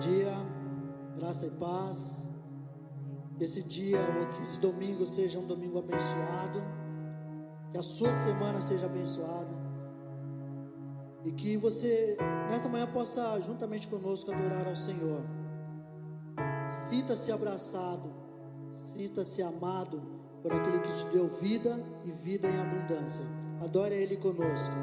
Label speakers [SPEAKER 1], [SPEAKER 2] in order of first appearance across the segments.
[SPEAKER 1] dia, graça e paz. Que esse dia, ou que esse domingo seja um domingo abençoado, que a sua semana seja abençoada, e que você nessa manhã possa juntamente conosco adorar ao Senhor. Sinta-se abraçado, sinta-se amado por aquele que te deu vida e vida em abundância. Adore a Ele conosco.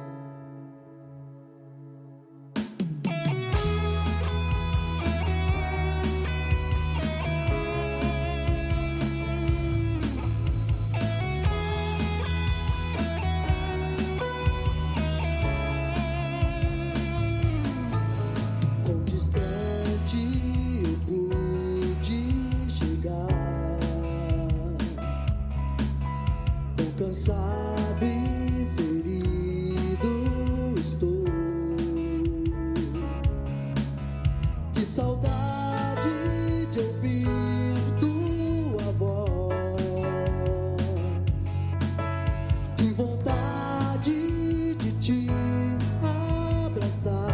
[SPEAKER 2] Cansado e ferido estou. Que saudade de ouvir tua voz. Que vontade de te abraçar.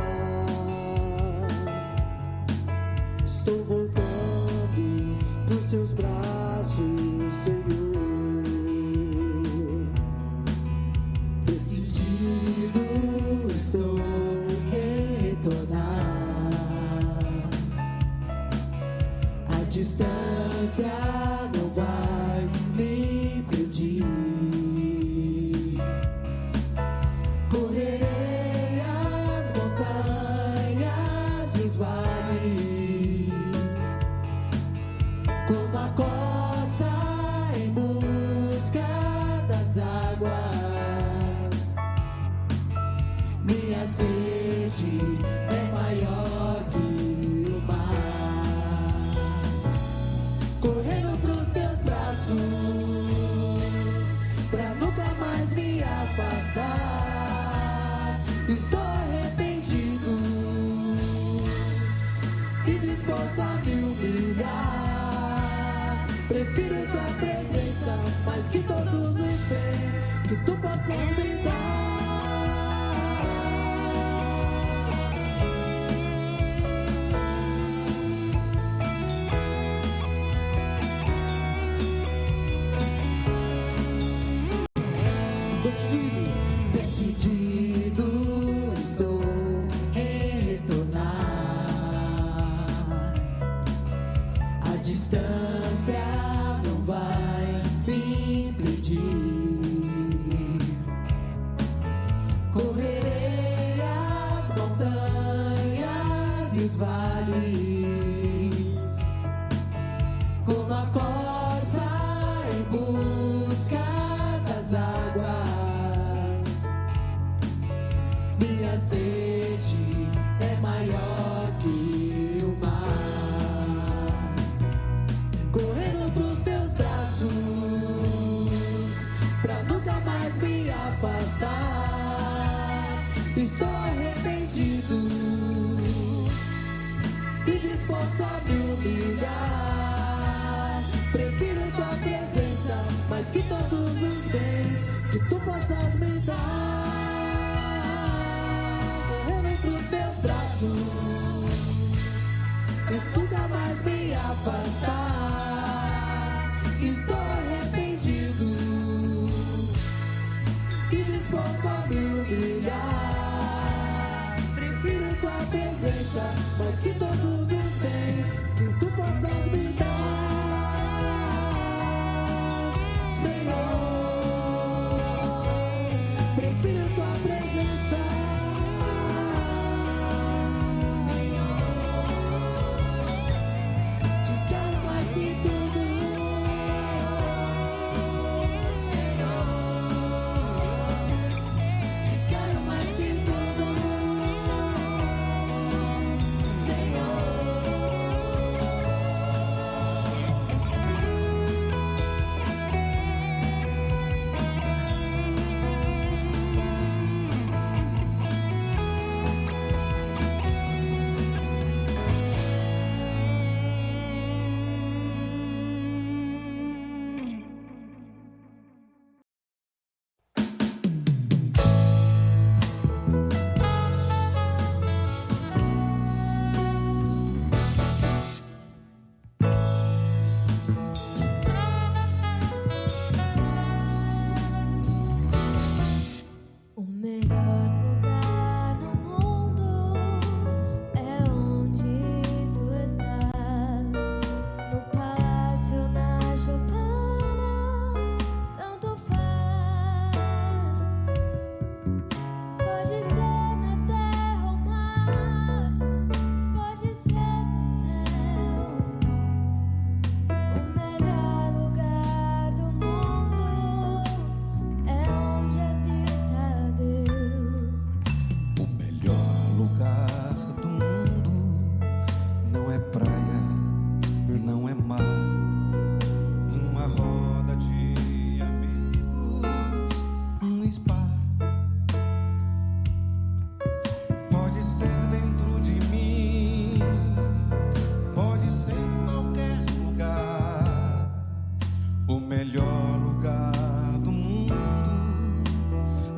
[SPEAKER 2] Estou voltando pros seus braços, Senhor. Estou retornar. A distância não vai me impedir. Correrei as montanhas e os vales, como a corça em busca das águas. Minha sede é maior que o mar. Correndo pros teus braços, pra nunca mais me afastar. Estou arrependido e disposto a me humilhar. Prefiro tua presença mais que todos os bens que tu possas me dar. Decidido estou em retornar. A distância não vai me impedir. Correrei as montanhas e os vales, como a corça em busca das águas. Minha sede é maior que o mar. Correndo pros teus braços, pra nunca mais me afastar. Estou arrependido e disposto a me humilhar. Prefiro tua presença mais que todos os bens que tu possas me dar. Teus braços, nunca mais me afastar. Estou arrependido e disposto a me humilhar. Prefiro tua presença mais que todos os bens que tu possas me dar, Senhor. Prefiro tua presença.
[SPEAKER 3] ser dentro de mim, pode ser em qualquer lugar, o melhor lugar do mundo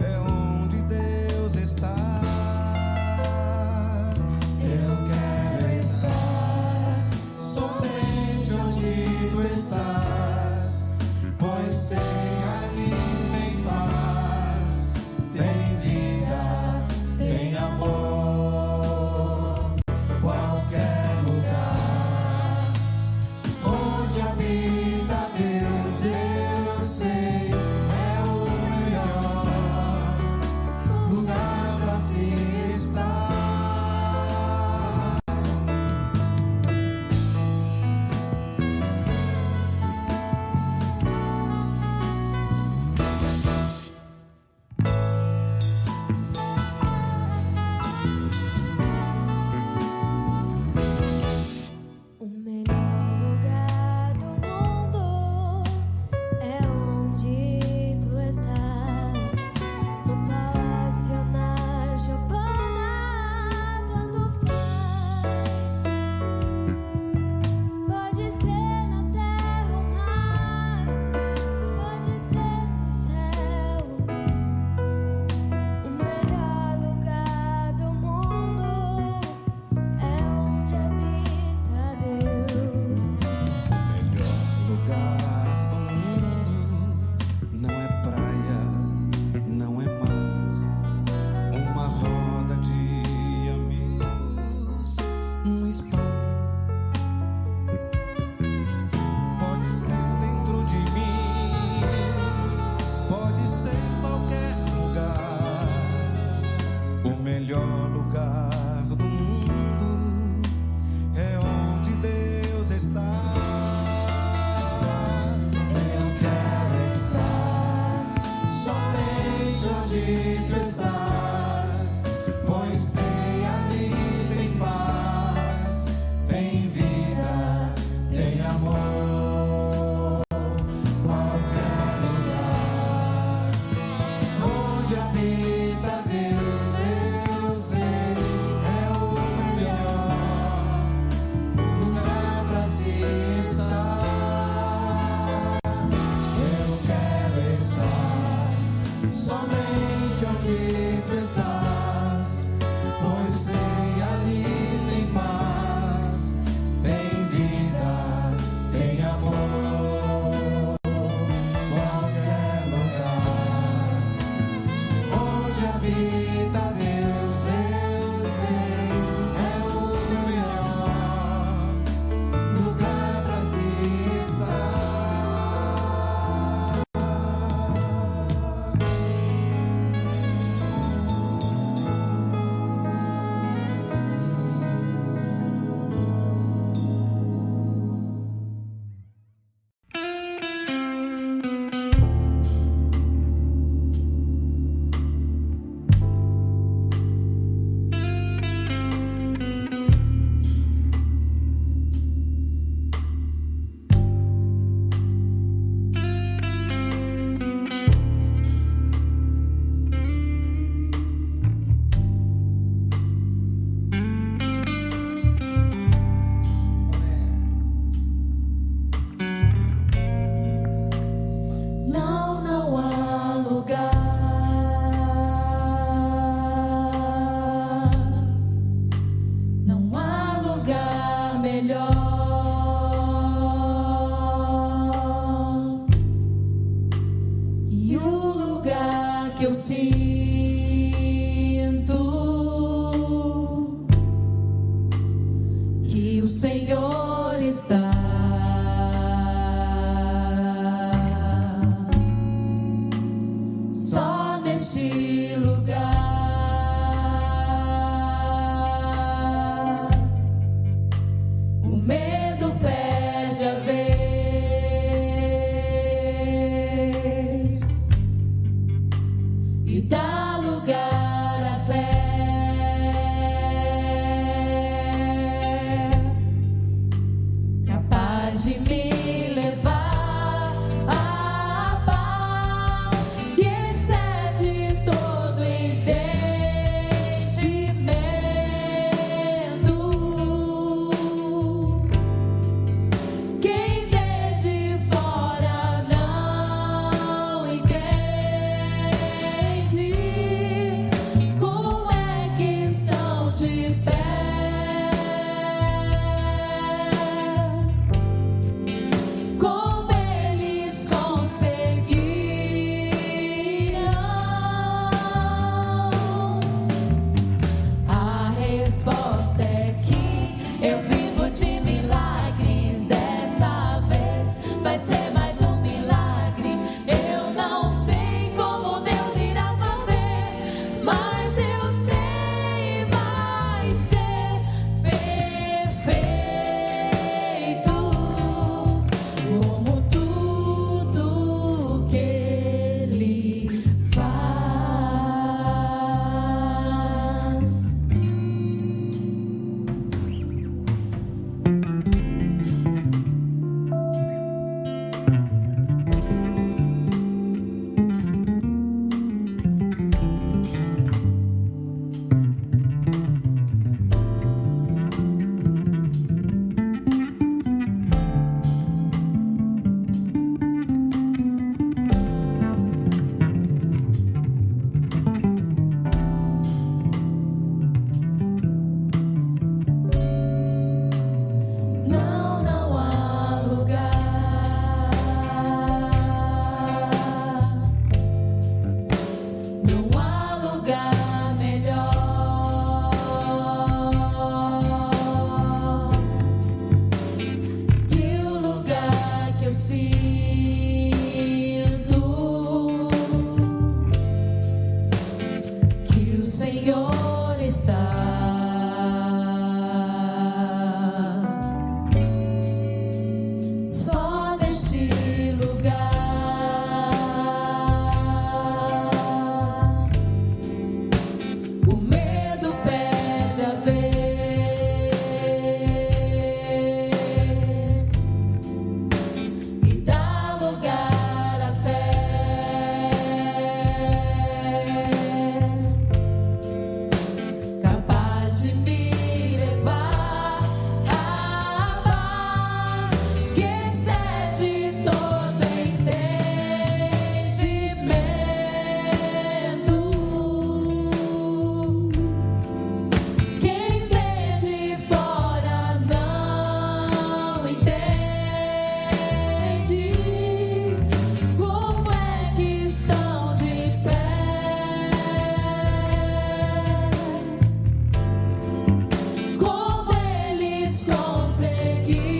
[SPEAKER 3] é onde Deus está. Eu quero estar somente onde tu estás, pois sei ali tem paz, tem vida, tem amor. Qualquer lugar onde habita Deus, eu sei, é o melhor lugar para se estar.
[SPEAKER 4] O melhor lugar do mundo é onde tu estás. No palácio ou na choupana, tanto faz. Pode ser na terra ou mar, pode ser no céu. O melhor lugar do mundo é onde habita Deus.
[SPEAKER 3] O melhor lugar do mundo não é praia, não é mar, uma roda de amigos, um spa. Pode ser dentro de mim, pode ser em qualquer lugar, o melhor lugar do mundo é onde Deus está. Eu quero estar somente onde tu estás, pois sei ali tem paz, tem vida, tem amor. Qualquer lugar onde habita Deus, eu sei, é o melhor lugar para se estar. Eu quero estar somente onde tu estás, pois sei ali tem paz, tem vida, tem amor. Qualquer lugar onde habita Deus, eu sei, é o melhor lugar para se estar. Não há lugar, não há lugar melhor. E o lugar que eu sinto que o Senhor está. Só neste lugar o medo perde a vez e dá lugar à fé. Senhor está. Só neste lugar o medo perde a vez e dá lugar à fé. Capaz de me levar à paz que excede todo entendimento. Quem vê de fora não entende como é que estão de pé. Como eles conseguiram?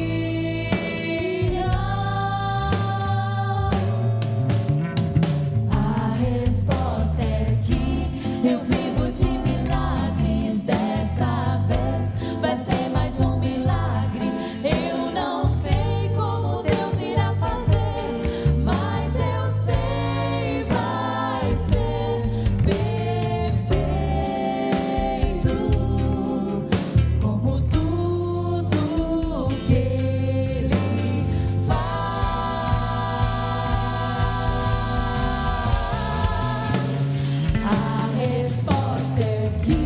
[SPEAKER 3] A resposta é que eu vivo de milagres. Dessa vez vai ser mais um milagre. Eu não sei como Deus irá fazer, mas eu sei vai ser perfeito. Como tudo que Ele faz. A resposta é que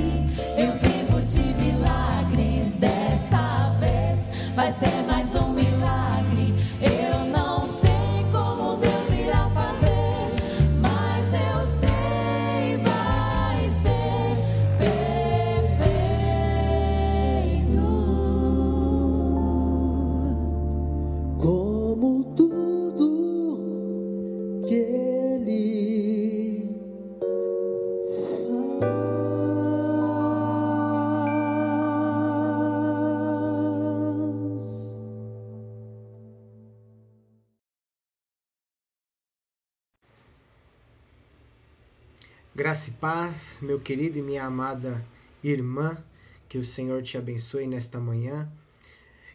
[SPEAKER 3] eu vivo de milagres. Dessa vez vai ser mais um milagre. Eu não sei como Deus irá fazer, mas eu sei vai ser perfeito.
[SPEAKER 1] Como tudo que Ele faz.
[SPEAKER 5] Graça e paz, meu querido e minha amada irmã, que o Senhor te abençoe nesta manhã,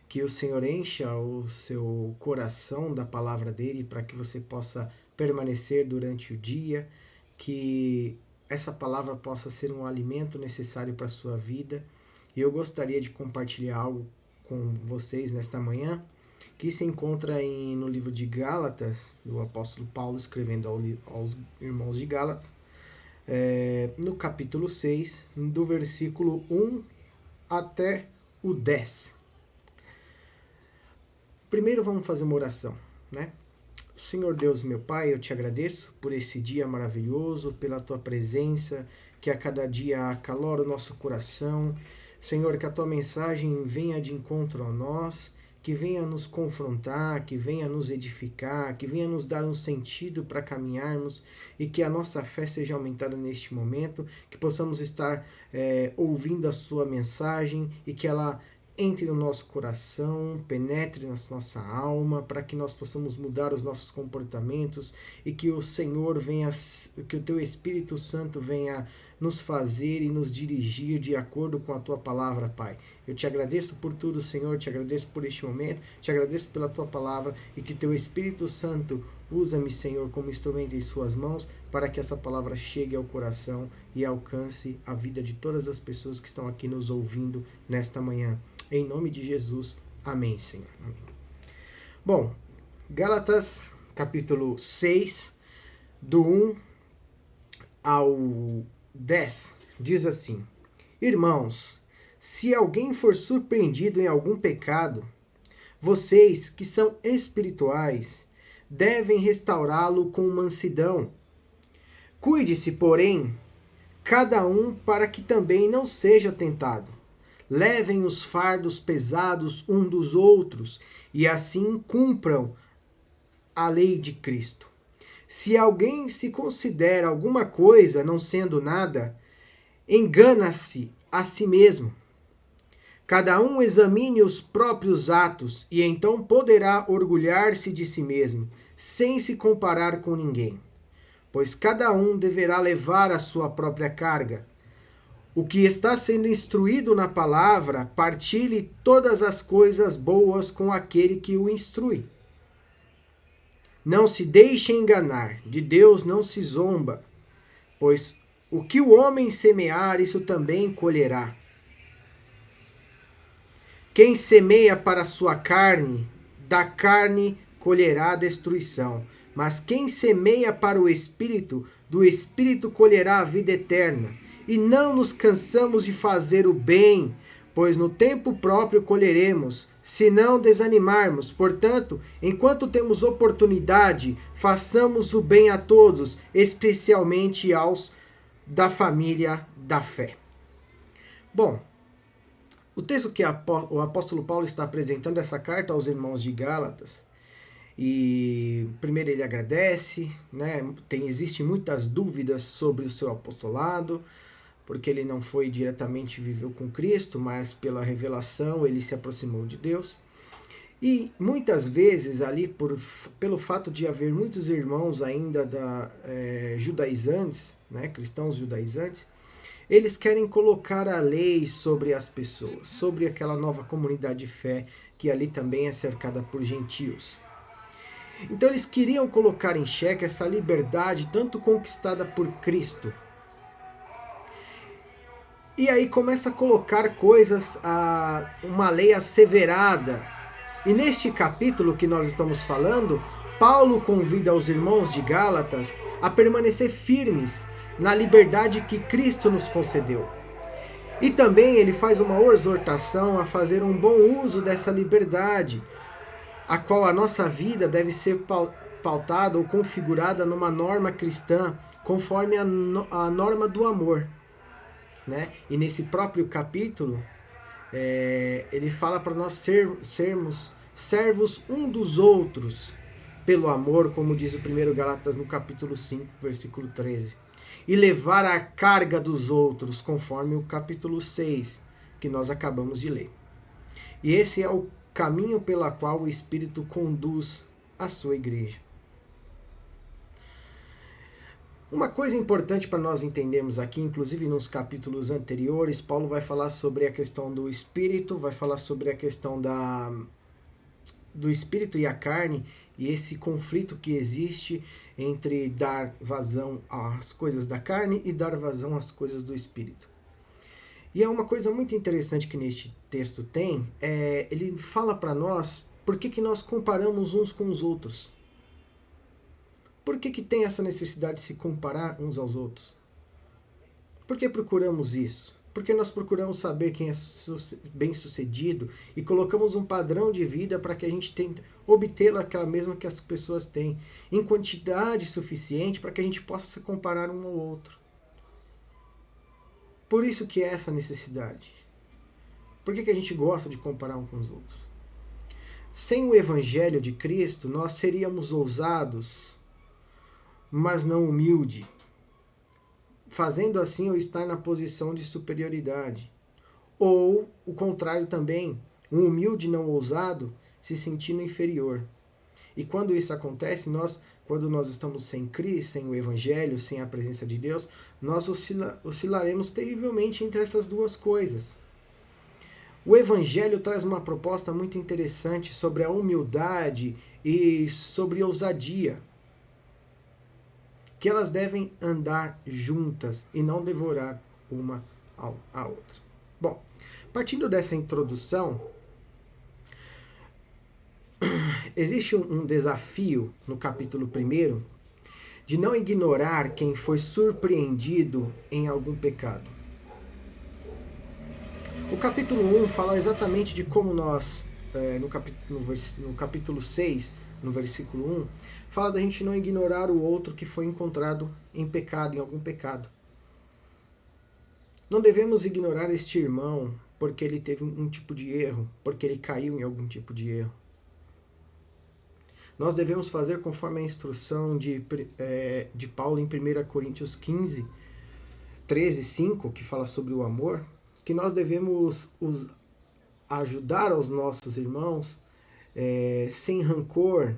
[SPEAKER 5] que o Senhor encha o seu coração da palavra dele para que você possa permanecer durante o dia, que essa palavra possa ser um alimento necessário para a sua vida. E eu gostaria de compartilhar algo com vocês nesta manhã, que se encontra no livro de Gálatas, do apóstolo Paulo escrevendo aos irmãos de Gálatas, no capítulo 6, do versículo 1 até o 10. Primeiro vamos fazer uma oração, né? Senhor Deus, meu Pai, eu te agradeço por esse dia maravilhoso, pela tua presença, que a cada dia acalora o nosso coração. Senhor, que a tua mensagem venha de encontro a nós, que venha nos confrontar, que venha nos edificar, que venha nos dar um sentido para caminharmos e que a nossa fé seja aumentada neste momento, que possamos estar ouvindo a sua mensagem e que ela entre no nosso coração, penetre na nossa alma, para que nós possamos mudar os nossos comportamentos e que o Senhor venha, que o teu Espírito Santo venha nos fazer e nos dirigir de acordo com a tua palavra, Pai. Eu te agradeço por tudo, Senhor, te agradeço por este momento, te agradeço pela tua palavra e que teu Espírito Santo usa-me, Senhor, como instrumento em suas mãos para que essa palavra chegue ao coração e alcance a vida de todas as pessoas que estão aqui nos ouvindo nesta manhã. Em nome de Jesus, amém, Senhor. Amém. Bom, Gálatas, capítulo 6, do 1 ao 10, diz assim: Irmãos, se alguém for surpreendido em algum pecado, vocês que são espirituais devem restaurá-lo com mansidão. Cuide-se, porém, cada um para que também não seja tentado. Levem os fardos pesados um dos outros e assim cumpram a lei de Cristo. Se alguém se considera alguma coisa não sendo nada, engana-se a si mesmo. Cada um examine os próprios atos e então poderá orgulhar-se de si mesmo, sem se comparar com ninguém. Pois cada um deverá levar a sua própria carga. o que está sendo instruído na palavra, partilhe todas as coisas boas com aquele que o instrui. Não se deixe enganar, de Deus não se zomba, pois o que o homem semear, isso também colherá. Quem semeia para a sua carne, da carne colherá destruição. Mas quem semeia para o Espírito, do Espírito colherá a vida eterna. E não nos cansamos de fazer o bem, pois no tempo próprio colheremos, se não desanimarmos. Portanto, enquanto temos oportunidade, façamos o bem a todos, especialmente aos da família da fé. Bom, o texto que o apóstolo Paulo está apresentando, essa carta aos irmãos de Gálatas, e primeiro ele agradece, né? Existem muitas dúvidas sobre o seu apostolado, porque ele não foi diretamente viveu com Cristo, mas pela revelação ele se aproximou de Deus. E muitas vezes ali, pelo fato de haver muitos irmãos ainda judaizantes, né, cristãos judaizantes, eles querem colocar a lei sobre as pessoas, sobre aquela nova comunidade de fé que ali também é cercada por gentios. Então eles queriam colocar em xeque essa liberdade tanto conquistada por Cristo. E aí começa a colocar coisas, uma lei asseverada. E neste capítulo que nós estamos falando, Paulo convida os irmãos de Gálatas a permanecer firmes na liberdade que Cristo nos concedeu. E também ele faz uma exortação a fazer um bom uso dessa liberdade, a qual a nossa vida deve ser pautada ou configurada numa norma cristã, conforme a norma do amor. Né? E nesse próprio capítulo, ele fala para nós sermos servos um dos outros pelo amor, como diz o 1 Gálatas no capítulo 5, versículo 13. E levar a carga dos outros, conforme o capítulo 6, que nós acabamos de ler. E esse é o caminho pela qual o Espírito conduz a sua igreja. Uma coisa importante para nós entendermos aqui, inclusive nos capítulos anteriores, Paulo vai falar sobre a questão do Espírito, vai falar sobre a questão do Espírito e a carne, e esse conflito que existe entre dar vazão às coisas da carne e dar vazão às coisas do Espírito. E é uma coisa muito interessante que neste texto tem, ele fala para nós por que nós comparamos uns com os outros. Por que tem essa necessidade de se comparar uns aos outros? Por que procuramos isso? Porque nós procuramos saber quem é bem-sucedido e colocamos um padrão de vida para que a gente tente obter aquela mesma que as pessoas têm, em quantidade suficiente para que a gente possa se comparar um ao outro. Por isso que é essa necessidade. Por que a gente gosta de comparar um com os outros? Sem o Evangelho de Cristo, nós seríamos ousados, mas não humilde, fazendo assim eu estar na posição de superioridade. Ou o contrário também, um humilde não ousado se sentindo inferior. E quando isso acontece, quando nós estamos sem Cristo, sem o Evangelho, sem a presença de Deus, nós oscilaremos terrivelmente entre essas duas coisas. O Evangelho traz uma proposta muito interessante sobre a humildade e sobre a ousadia, que elas devem andar juntas e não devorar uma a outra. Bom, partindo dessa introdução, existe um desafio no capítulo 1 de não ignorar quem foi surpreendido em algum pecado. O capítulo 1 fala exatamente de como nós, no capítulo 6, no versículo 1, fala da gente não ignorar o outro que foi encontrado em pecado, em algum pecado. Não devemos ignorar este irmão porque ele teve um tipo de erro, porque ele caiu em algum tipo de erro. Nós devemos fazer conforme a instrução de Paulo em 1 Coríntios 15, 13, 5, que fala sobre o amor, que nós devemos ajudar aos nossos irmãos sem rancor,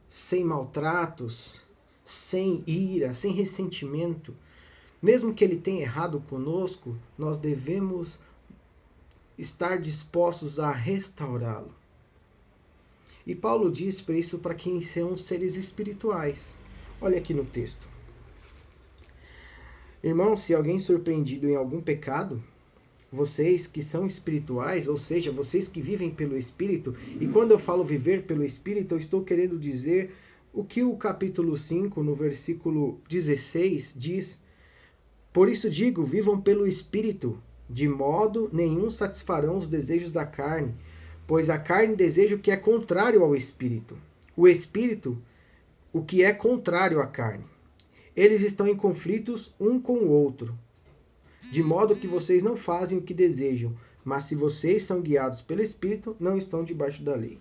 [SPEAKER 5] sem maltratos, sem ira, sem ressentimento. Mesmo que ele tenha errado conosco, nós devemos estar dispostos a restaurá-lo. E Paulo diz para isso para quem são seres espirituais. Olha aqui no texto. Irmãos, se alguém surpreendido em algum pecado, vocês que são espirituais, ou seja, vocês que vivem pelo Espírito, e quando eu falo viver pelo Espírito, eu estou querendo dizer o que o capítulo 5, no versículo 16, diz. Por isso digo, vivam pelo Espírito, de modo nenhum satisfarão os desejos da carne, pois a carne deseja o que é contrário ao Espírito. O Espírito, o que é contrário à carne. Eles estão em conflitos um com o outro, de modo que vocês não fazem o que desejam, mas se vocês são guiados pelo Espírito, não estão debaixo da lei.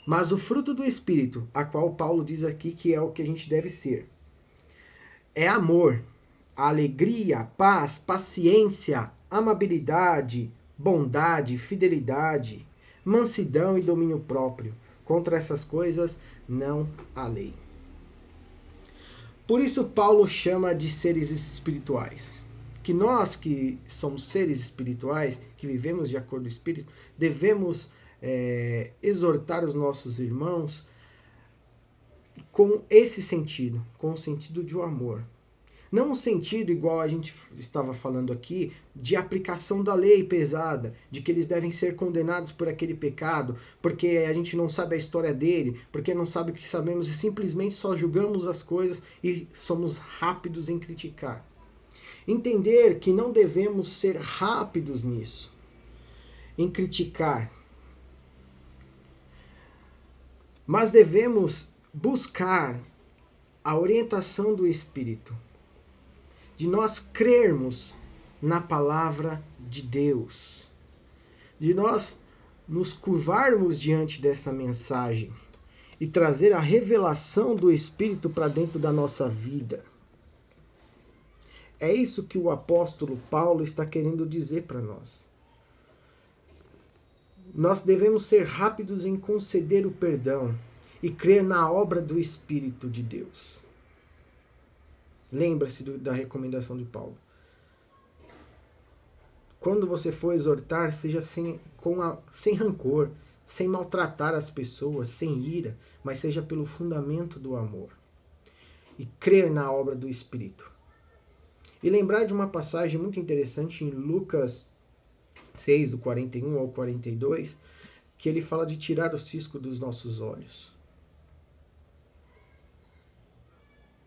[SPEAKER 5] Mas o fruto do Espírito, a qual Paulo diz aqui que é o que a gente deve ser, é amor, alegria, paz, paciência, amabilidade, bondade, fidelidade, mansidão e domínio próprio. Contra essas coisas não há lei. Por isso Paulo chama de seres espirituais. Que nós que somos seres espirituais, que vivemos de acordo com o Espírito, devemos exortar os nossos irmãos com esse sentido, com o sentido de amor. Não um sentido igual a gente estava falando aqui, de aplicação da lei pesada, de que eles devem ser condenados por aquele pecado, porque a gente não sabe a história dele, porque não sabe o que sabemos e simplesmente só julgamos as coisas e somos rápidos em criticar. Entender que não devemos ser rápidos nisso, em criticar, mas devemos buscar a orientação do Espírito, de nós crermos na palavra de Deus, de nós nos curvarmos diante dessa mensagem e trazer a revelação do Espírito para dentro da nossa vida. É isso que o apóstolo Paulo está querendo dizer para nós. Nós devemos ser rápidos em conceder o perdão e crer na obra do Espírito de Deus. Lembra-se da recomendação de Paulo. Quando você for exortar, seja sem rancor, sem maltratar as pessoas, sem ira, mas seja pelo fundamento do amor. E crer na obra do Espírito. E lembrar de uma passagem muito interessante em Lucas 6, do 41 ao 42, que ele fala de tirar o cisco dos nossos olhos.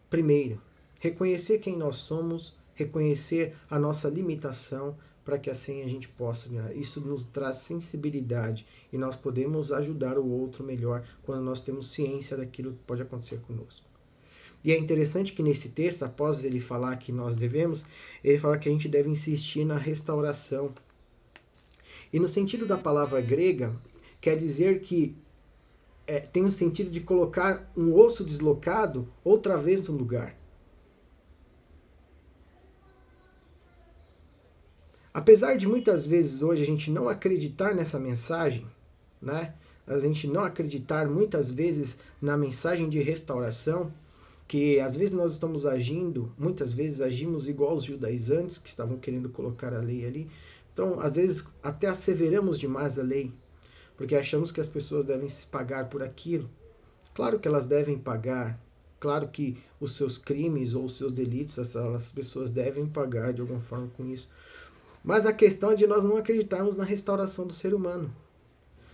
[SPEAKER 5] Primeiro, reconhecer quem nós somos, reconhecer a nossa limitação, para que assim a gente possa... Isso nos traz sensibilidade e nós podemos ajudar o outro melhor quando nós temos ciência daquilo que pode acontecer conosco. E é interessante que nesse texto, após ele falar que nós devemos, ele fala que a gente deve insistir na restauração. E no sentido da palavra grega, quer dizer que tem o sentido de colocar um osso deslocado outra vez no lugar. Apesar de muitas vezes hoje a gente não acreditar nessa mensagem, né? A gente não acreditar muitas vezes na mensagem de restauração, que às vezes nós estamos agindo, muitas vezes agimos igual os judaizantes que estavam querendo colocar a lei ali. Então, às vezes até asseveramos demais a lei, porque achamos que as pessoas devem se pagar por aquilo. Claro que elas devem pagar, claro que os seus crimes ou os seus delitos, as pessoas devem pagar de alguma forma com isso. Mas a questão é de nós não acreditarmos na restauração do ser humano.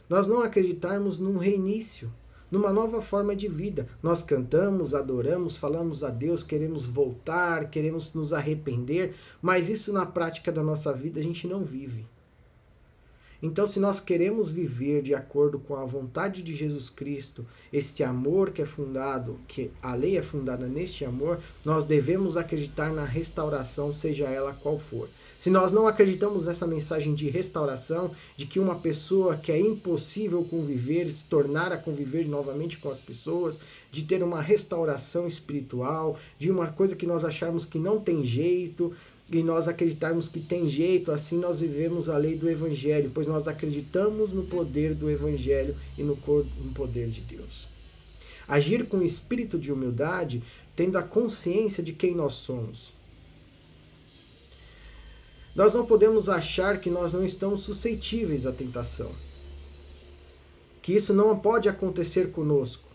[SPEAKER 5] Nós não acreditarmos num reinício, numa nova forma de vida. Nós cantamos, adoramos, falamos a Deus, queremos voltar, queremos nos arrepender, mas isso na prática da nossa vida a gente não vive. Então, se nós queremos viver de acordo com a vontade de Jesus Cristo, esse amor que é fundado, que a lei é fundada neste amor, nós devemos acreditar na restauração, seja ela qual for. Se nós não acreditamos nessa mensagem de restauração, de que uma pessoa que é impossível conviver, se tornar a conviver novamente com as pessoas, de ter uma restauração espiritual, de uma coisa que nós acharmos que não tem jeito, e nós acreditarmos que tem jeito, assim nós vivemos a lei do Evangelho, pois nós acreditamos no poder do Evangelho e no poder de Deus. Agir com espírito de humildade, tendo a consciência de quem nós somos. Nós não podemos achar que nós não estamos suscetíveis à tentação. Que isso não pode acontecer conosco.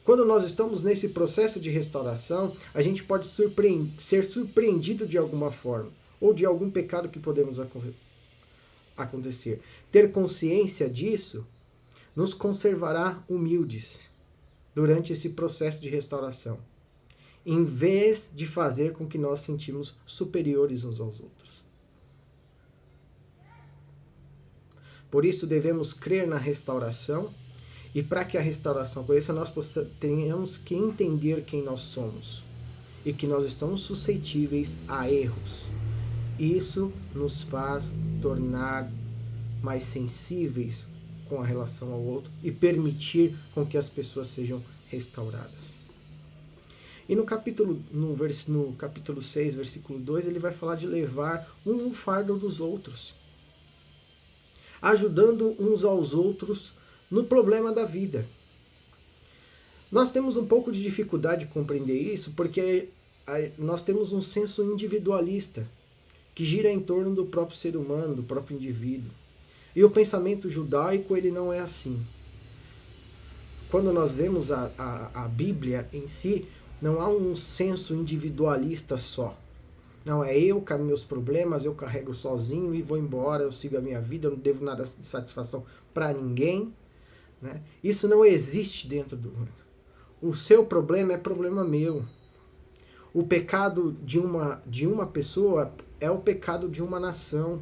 [SPEAKER 5] Quando nós estamos nesse processo de restauração, a gente pode ser surpreendido de alguma forma, ou de algum pecado que podemos acontecer. Ter consciência disso nos conservará humildes durante esse processo de restauração, em vez de fazer com que nós sentimos superiores uns aos outros. Por isso devemos crer na restauração, e para que a restauração aconteça, nós tenhamos que entender quem nós somos e que nós estamos suscetíveis a erros. Isso nos faz tornar mais sensíveis com a relação ao outro e permitir com que as pessoas sejam restauradas. E no capítulo 6, versículo 2, ele vai falar de levar um fardo dos outros, ajudando uns aos outros no problema da vida. Nós temos um pouco de dificuldade de compreender isso porque nós temos um senso individualista que gira em torno do próprio ser humano, do próprio indivíduo. E o pensamento judaico ele não é assim. Quando nós vemos a Bíblia em si, não há um senso individualista só. Não, é eu com meus problemas, eu carrego sozinho e vou embora, eu sigo a minha vida, eu não devo nada de satisfação para ninguém. Né? Isso não existe dentro do... O seu problema é problema meu. O pecado de uma pessoa é o pecado de uma nação.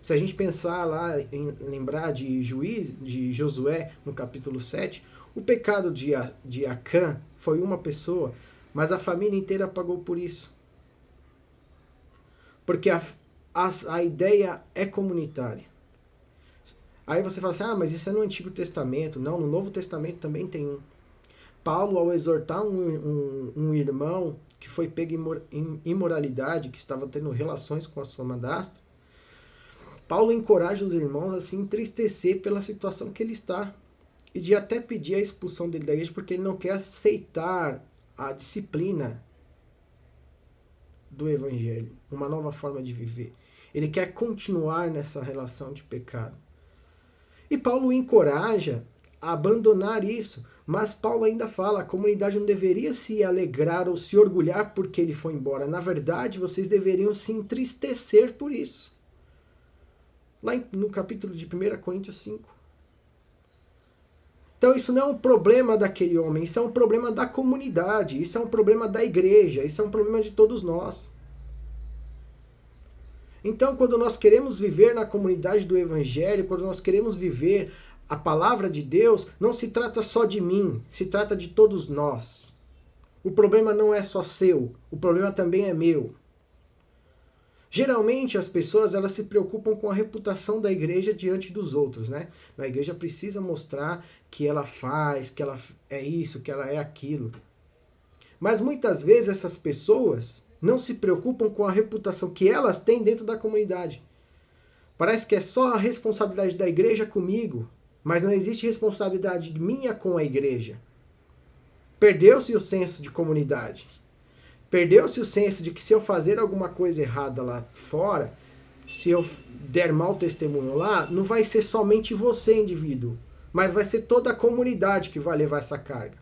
[SPEAKER 5] Se a gente pensar lá, lembrar de Josué, no capítulo 7, o pecado de Acã foi uma pessoa, mas a família inteira pagou por isso. Porque a ideia é comunitária. Aí você fala assim, mas isso é no Antigo Testamento. Não, no Novo Testamento também tem um. Paulo, ao exortar um irmão que foi pego em imoralidade, que estava tendo relações com a sua madrasta, Paulo encoraja os irmãos a se entristecer pela situação que ele está. E de até pedir a expulsão dele da igreja, porque ele não quer aceitar a disciplina do Evangelho, uma nova forma de viver. Ele quer continuar nessa relação de pecado. E Paulo o encoraja a abandonar isso. Mas Paulo ainda fala, a comunidade não deveria se alegrar ou se orgulhar porque ele foi embora. Na verdade, vocês deveriam se entristecer por isso. Lá no capítulo de 1 Coríntios 5. Então isso não é um problema daquele homem, isso é um problema da comunidade, isso é um problema da igreja, isso é um problema de todos nós. Então, quando nós queremos viver na comunidade do Evangelho, quando nós queremos viver a palavra de Deus, não se trata só de mim, se trata de todos nós. O problema não é só seu, o problema também é meu. Geralmente as pessoas elas se preocupam com a reputação da igreja diante dos outros, né? A igreja precisa mostrar que ela faz, que ela é isso, que ela é aquilo. Mas muitas vezes essas pessoas não se preocupam com a reputação que elas têm dentro da comunidade. Parece que é só a responsabilidade da igreja comigo, mas não existe responsabilidade minha com a igreja. Perdeu-se o senso de comunidade. Perdeu-se o senso de que se eu fazer alguma coisa errada lá fora, se eu der mau testemunho lá, não vai ser somente você, indivíduo, mas vai ser toda a comunidade que vai levar essa carga.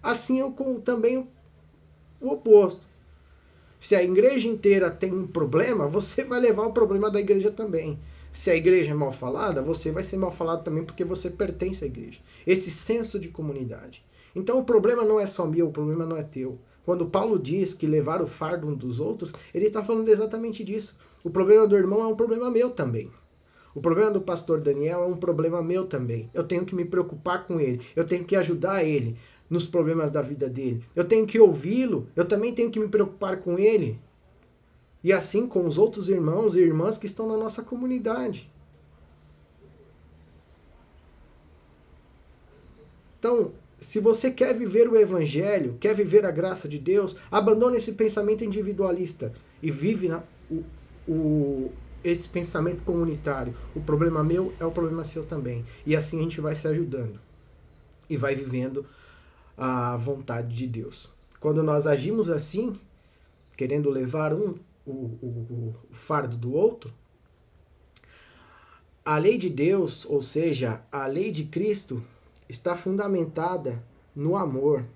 [SPEAKER 5] Assim eu também o oposto. Se a igreja inteira tem um problema, você vai levar o problema da igreja também. Se a igreja é mal falada, você vai ser mal falado também porque você pertence à igreja. Esse senso de comunidade. Então o problema não é só meu, o problema não é teu. Quando Paulo diz que levar o fardo um dos outros, ele está falando exatamente disso. O problema do irmão é um problema meu também. O problema do pastor Daniel é um problema meu também. Eu tenho que me preocupar com ele. Eu tenho que ajudar ele nos problemas da vida dele. Eu tenho que ouvi-lo. Eu também tenho que me preocupar com ele. E assim com os outros irmãos e irmãs que estão na nossa comunidade. Então, se você quer viver o Evangelho, quer viver a graça de Deus, abandone esse pensamento individualista e vive esse pensamento comunitário. O problema meu é o problema seu também. E assim a gente vai se ajudando e vai vivendo a vontade de Deus. Quando nós agimos assim, querendo levar o fardo do outro, a lei de Deus, ou seja, a lei de Cristo, está fundamentada no amor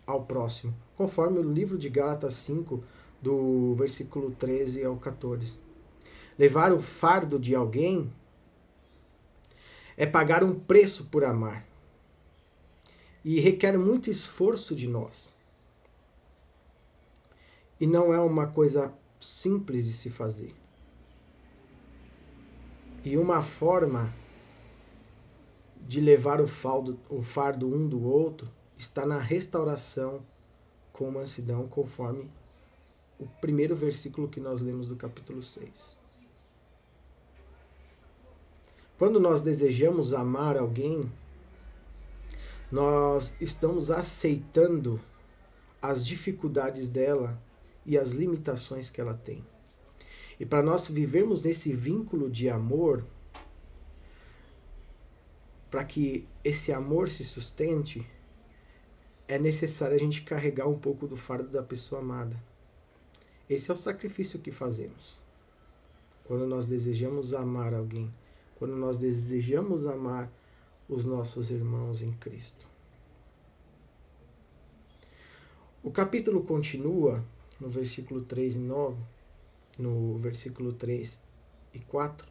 [SPEAKER 5] ao próximo, conforme o livro de Gálatas 5, do versículo 13 ao 14. Levar o fardo de alguém é pagar um preço por amar. E requer muito esforço de nós. E não é uma coisa simples de se fazer. E uma forma de levar o fardo um do outro está na restauração com mansidão, conforme o primeiro versículo que nós lemos do capítulo 6. Quando nós desejamos amar alguém, nós estamos aceitando as dificuldades dela e as limitações que ela tem. E para nós vivermos nesse vínculo de amor, para que esse amor se sustente, é necessário a gente carregar um pouco do fardo da pessoa amada. Esse é o sacrifício que fazemos. Quando nós desejamos amar alguém, quando nós desejamos amar os nossos irmãos em Cristo. O capítulo continua no versículo 3 e 9, no versículo 3 e 4,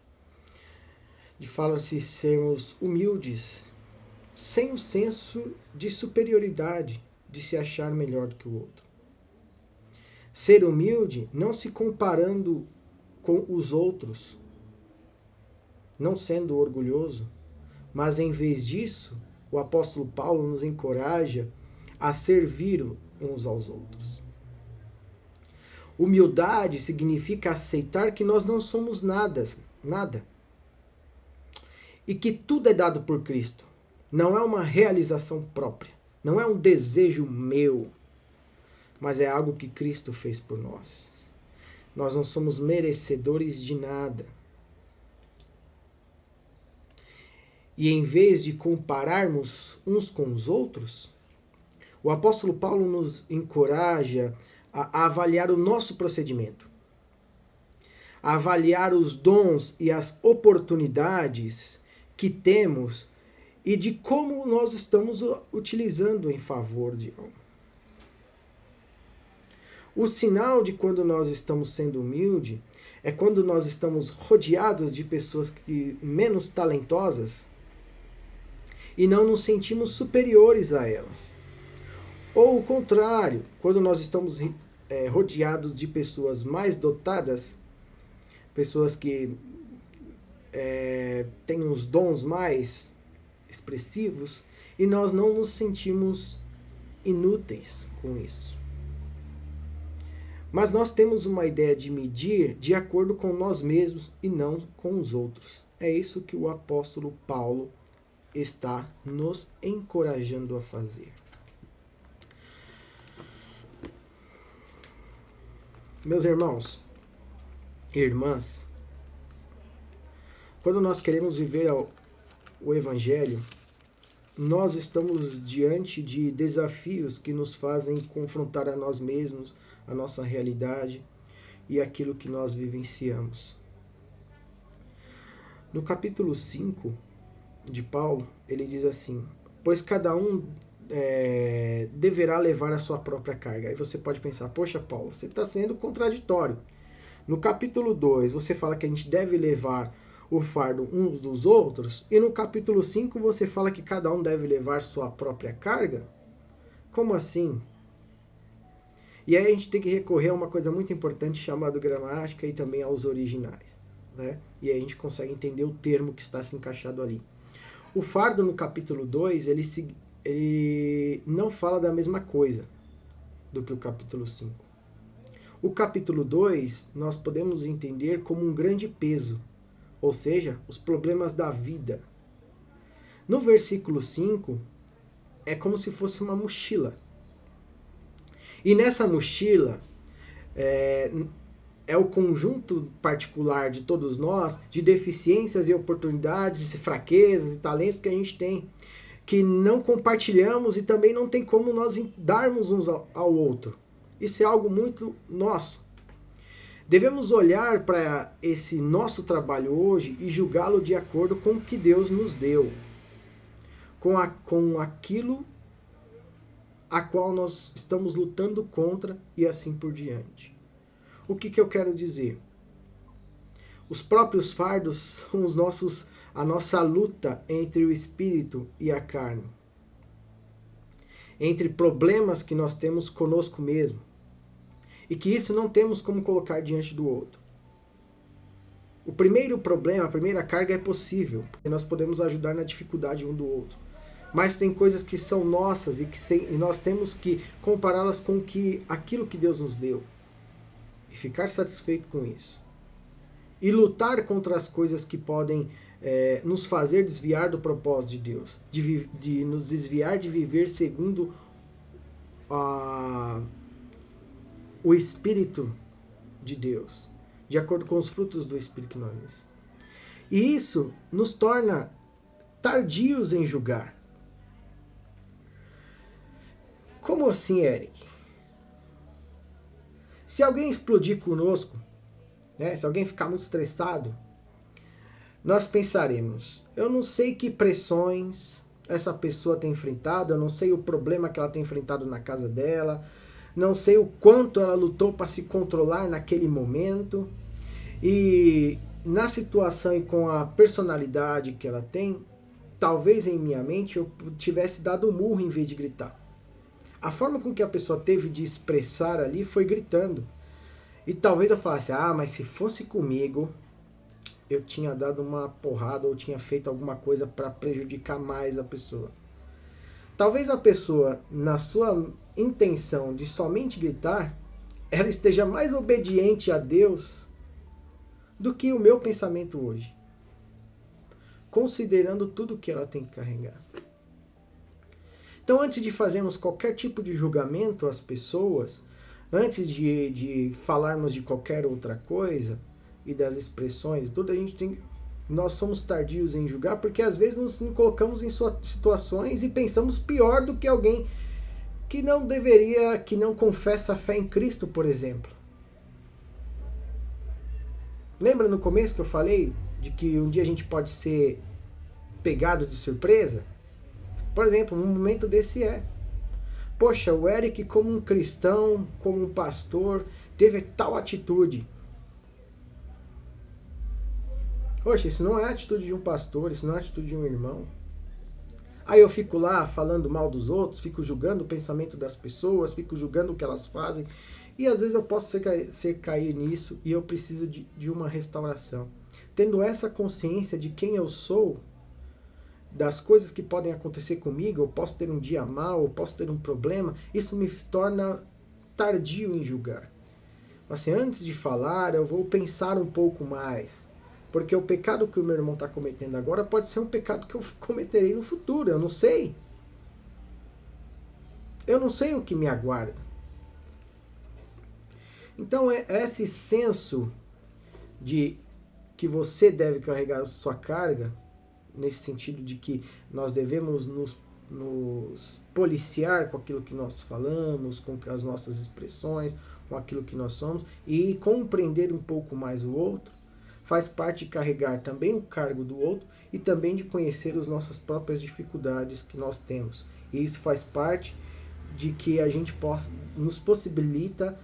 [SPEAKER 5] e fala-se sermos humildes, sem o senso de superioridade, de se achar melhor do que o outro. Ser humilde não se comparando com os outros, não sendo orgulhoso, mas em vez disso, o apóstolo Paulo nos encoraja a servir uns aos outros. Humildade significa aceitar que nós não somos nada, e que tudo é dado por Cristo. Não é uma realização própria, não é um desejo meu, mas é algo que Cristo fez por nós. Nós não somos merecedores de nada. E em vez de compararmos uns com os outros, o apóstolo Paulo nos encoraja a avaliar o nosso procedimento, a avaliar os dons e as oportunidades que temos e de como nós estamos utilizando em favor de algo. O sinal de quando nós estamos sendo humildes é quando nós estamos rodeados de pessoas menos talentosas e não nos sentimos superiores a elas. Ou o contrário, quando nós estamos rodeados de pessoas mais dotadas, pessoas que têm os dons mais expressivos, e nós não nos sentimos inúteis com isso. Mas nós temos uma ideia de medir de acordo com nós mesmos e não com os outros. É isso que o apóstolo Paulo está nos encorajando a fazer. Meus irmãos e irmãs, quando nós queremos viver o Evangelho, nós estamos diante de desafios que nos fazem confrontar a nós mesmos, a nossa realidade e aquilo que nós vivenciamos. No capítulo 5 de Paulo, ele diz assim: pois cada um deverá levar a sua própria carga. Aí você pode pensar, poxa Paulo, você está sendo contraditório. No capítulo 2 você fala que a gente deve levar o fardo uns dos outros, e no capítulo 5 você fala que cada um deve levar sua própria carga? Como assim? E aí a gente tem que recorrer a uma coisa muito importante chamada gramática e também aos originais, né? E aí a gente consegue entender o termo que está se encaixado ali. O fardo no capítulo 2, ele não fala da mesma coisa do que o capítulo 5. O capítulo 2 nós podemos entender como um grande peso, ou seja, os problemas da vida. No versículo 5, é como se fosse uma mochila. E nessa mochila é o conjunto particular de todos nós, de deficiências e oportunidades, e fraquezas e talentos que a gente tem, que não compartilhamos e também não tem como nós darmos uns ao outro. Isso é algo muito nosso. Devemos olhar para esse nosso trabalho hoje e julgá-lo de acordo com o que Deus nos deu, com aquilo a qual nós estamos lutando contra e assim por diante. O que eu quero dizer? Os próprios fardos são a nossa luta entre o espírito e a carne, entre problemas que nós temos conosco mesmo, e que isso não temos como colocar diante do outro. O primeiro problema, a primeira carga é possível, porque nós podemos ajudar na dificuldade um do outro. Mas tem coisas que são nossas e nós temos que compará-las com aquilo que Deus nos deu. E ficar satisfeito com isso. E lutar contra as coisas que podem nos fazer desviar do propósito de Deus. De nos desviar de viver segundo o Espírito de Deus, de acordo com os frutos do Espírito que nós temos. E isso nos torna tardios em julgar. Como assim, Eric? Se alguém explodir conosco, né, se alguém ficar muito estressado, nós pensaremos, eu não sei que pressões essa pessoa tem enfrentado, eu não sei o problema que ela tem enfrentado na casa dela, não sei o quanto ela lutou para se controlar naquele momento. E na situação e com a personalidade que ela tem, talvez em minha mente eu tivesse dado um murro em vez de gritar. A forma com que a pessoa teve de expressar ali foi gritando. E talvez eu falasse, mas se fosse comigo, eu tinha dado uma porrada ou tinha feito alguma coisa para prejudicar mais a pessoa. Talvez a pessoa, na sua intenção de somente gritar, ela esteja mais obediente a Deus do que o meu pensamento hoje, considerando tudo que ela tem que carregar. Então, antes de fazermos qualquer tipo de julgamento às pessoas, antes de falarmos de qualquer outra coisa e das expressões, nós somos tardios em julgar porque às vezes nos colocamos em situações e pensamos pior do que alguém que não confessa a fé em Cristo, por exemplo. Lembra no começo que eu falei de que um dia a gente pode ser pegado de surpresa? Por exemplo, um momento desse poxa, o Eric como um cristão, como um pastor, teve tal atitude. Poxa, isso não é a atitude de um pastor, isso não é a atitude de um irmão. Aí eu fico lá falando mal dos outros, fico julgando o pensamento das pessoas, fico julgando o que elas fazem. E às vezes eu posso cair nisso e eu preciso de uma restauração. Tendo essa consciência de quem eu sou, das coisas que podem acontecer comigo, eu posso ter um dia mau, eu posso ter um problema, isso me torna tardio em julgar. Assim, antes de falar, eu vou pensar um pouco mais. Porque o pecado que o meu irmão está cometendo agora pode ser um pecado que eu cometerei no futuro, eu não sei. Eu não sei o que me aguarda. Então é esse senso de que você deve carregar a sua carga, nesse sentido de que nós devemos nos policiar com aquilo que nós falamos, com as nossas expressões, com aquilo que nós somos, e compreender um pouco mais o outro, faz parte de carregar também o cargo do outro e também de conhecer as nossas próprias dificuldades que nós temos. E isso faz parte de que a gente nos possibilita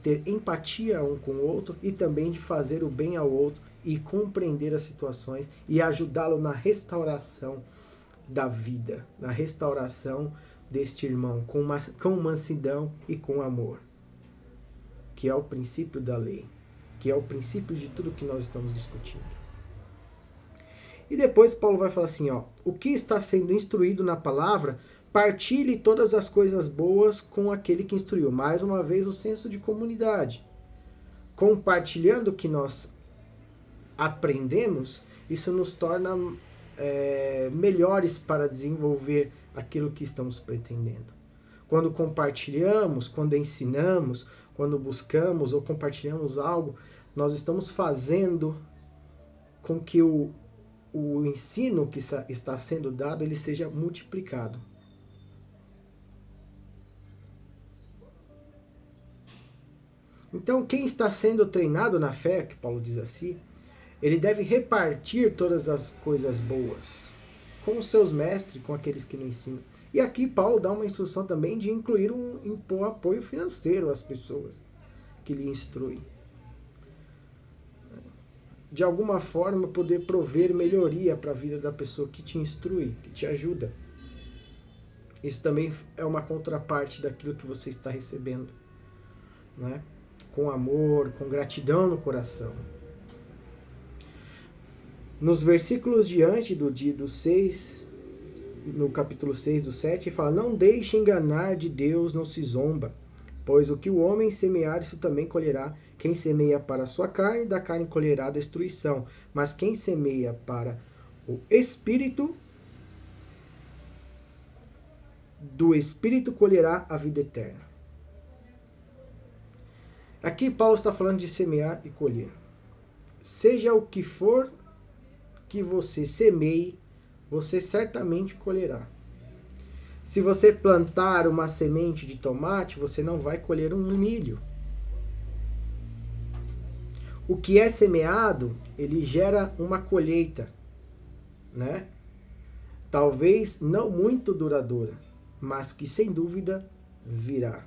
[SPEAKER 5] ter empatia um com o outro e também de fazer o bem ao outro e compreender as situações e ajudá-lo na restauração da vida, na restauração deste irmão com mansidão e com amor, que é o princípio da lei, que é o princípio de tudo que nós estamos discutindo. E depois Paulo vai falar assim, o que está sendo instruído na palavra, partilhe todas as coisas boas com aquele que instruiu. Mais uma vez o senso de comunidade. Compartilhando o que nós aprendemos, isso nos torna melhores para desenvolver aquilo que estamos pretendendo. Quando compartilhamos, quando ensinamos, quando buscamos ou compartilhamos algo, nós estamos fazendo com que o ensino que está sendo dado ele seja multiplicado. Então, quem está sendo treinado na fé, que Paulo diz assim, ele deve repartir todas as coisas boas com os seus mestres, com aqueles que não ensinam. E aqui Paulo dá uma instrução também de incluir um apoio financeiro às pessoas que lhe instruem. De alguma forma, poder prover melhoria para a vida da pessoa que te instrui, que te ajuda. Isso também é uma contraparte daquilo que você está recebendo, né? Com amor, com gratidão no coração. Nos versículos diante do 6, no capítulo 6 do 7, fala: não deixe enganar, de Deus não se zomba, pois o que o homem semear, isso também colherá. Quem semeia para a sua carne, da carne colherá a destruição. Mas quem semeia para o Espírito, do Espírito colherá a vida eterna. Aqui Paulo está falando de semear e colher. Seja o que for que você semeie, você certamente colherá. Se você plantar uma semente de tomate, você não vai colher um milho. O que é semeado, ele gera uma colheita, né? Talvez não muito duradoura, mas que sem dúvida virá.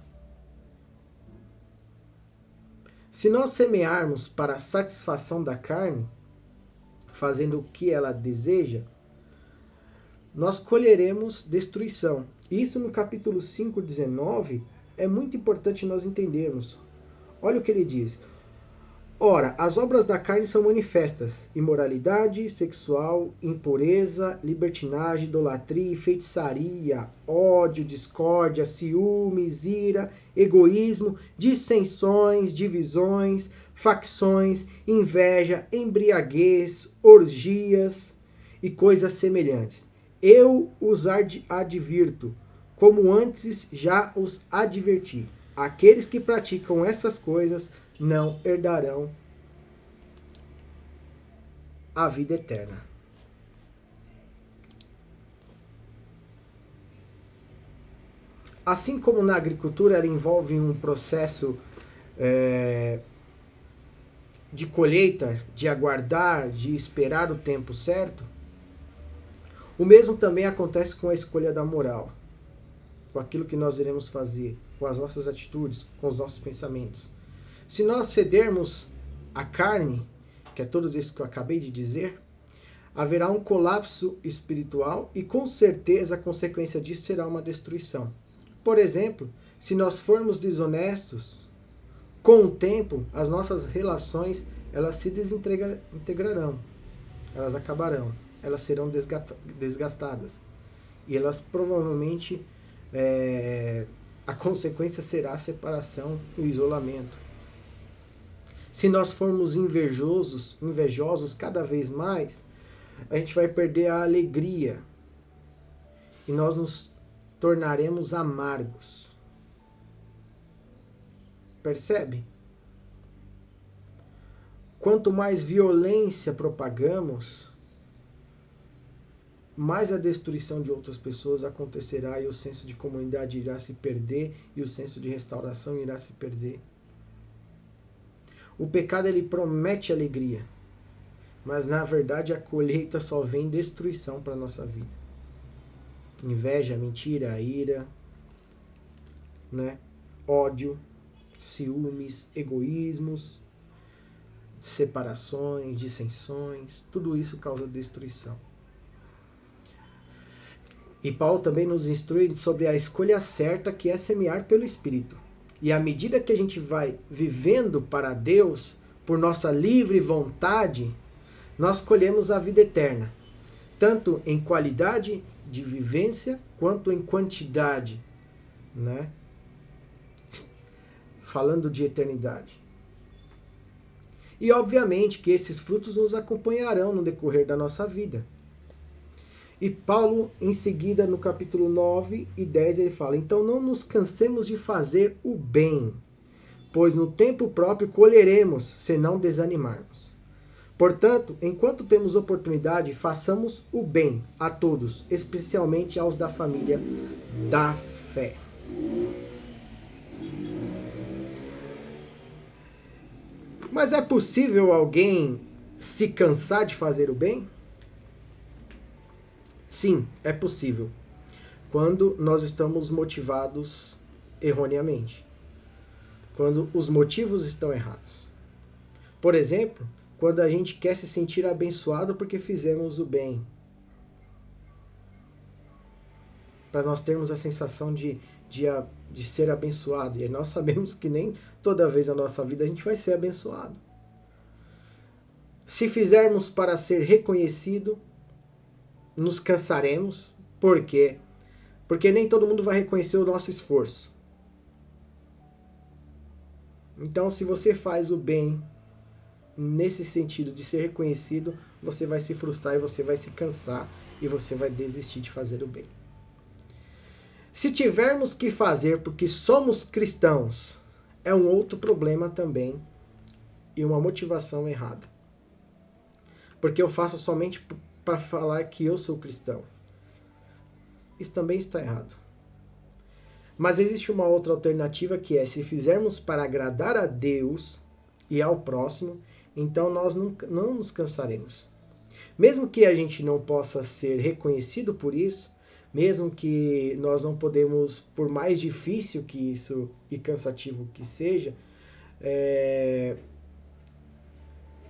[SPEAKER 5] Se nós semearmos para a satisfação da carne, fazendo o que ela deseja, nós colheremos destruição. Isso no capítulo 5, 19, é muito importante nós entendermos. Olha o que ele diz. Ora, as obras da carne são manifestas: imoralidade sexual, impureza, libertinagem, idolatria, feitiçaria, ódio, discórdia, ciúmes, ira, egoísmo, dissensões, divisões, facções, inveja, embriaguez, orgias e coisas semelhantes. Eu os advirto, como antes já os adverti. Aqueles que praticam essas coisas não herdarão a vida eterna. Assim como na agricultura ela envolve um processo de colheita, de aguardar, de esperar o tempo certo, o mesmo também acontece com a escolha da moral, com aquilo que nós iremos fazer, com as nossas atitudes, com os nossos pensamentos. Se nós cedermos à carne, que é todos esses que eu acabei de dizer, haverá um colapso espiritual e com certeza a consequência disso será uma destruição. Por exemplo, se nós formos desonestos, com o tempo as nossas relações elas se desintegrarão, elas acabarão, elas serão desgastadas e elas provavelmente a consequência será a separação e o isolamento. Se nós formos invejosos cada vez mais, a gente vai perder a alegria e nós nos tornaremos amargos. Percebe? Quanto mais violência propagamos, mais a destruição de outras pessoas acontecerá e o senso de comunidade irá se perder e o senso de restauração irá se perder. O pecado ele promete alegria, mas na verdade a colheita só vem destruição para a nossa vida. Inveja, mentira, ira, né? Ódio, ciúmes, egoísmos, separações, dissensões, tudo isso causa destruição. E Paulo também nos instrui sobre a escolha certa, que é semear pelo Espírito. E à medida que a gente vai vivendo para Deus, por nossa livre vontade, nós colhemos a vida eterna, tanto em qualidade de vivência, quanto em quantidade, né? Falando de eternidade. E obviamente que esses frutos nos acompanharão no decorrer da nossa vida. E Paulo, em seguida, no capítulo 9 e 10, ele fala: então não nos cansemos de fazer o bem, pois no tempo próprio colheremos, se não desanimarmos. Portanto, enquanto temos oportunidade, façamos o bem a todos, especialmente aos da família da fé. Mas é possível alguém se cansar de fazer o bem? Sim, é possível. Quando nós estamos motivados erroneamente. Quando os motivos estão errados. Por exemplo, quando a gente quer se sentir abençoado porque fizemos o bem. Para nós termos a sensação de ser abençoado. E nós sabemos que nem toda vez na nossa vida a gente vai ser abençoado. Se fizermos para ser reconhecido, nos cansaremos. Por quê? Porque nem todo mundo vai reconhecer o nosso esforço. Então, se você faz o bem nesse sentido de ser reconhecido, você vai se frustrar e você vai se cansar e você vai desistir de fazer o bem. Se tivermos que fazer porque somos cristãos, é um outro problema também e uma motivação errada. Porque eu faço somente para falar que eu sou cristão. Isso também está errado. Mas existe uma outra alternativa que é, se fizermos para agradar a Deus e ao próximo, então nós não nos cansaremos. Mesmo que a gente não possa ser reconhecido por isso, mesmo que nós não podemos, por mais difícil que isso e cansativo que seja,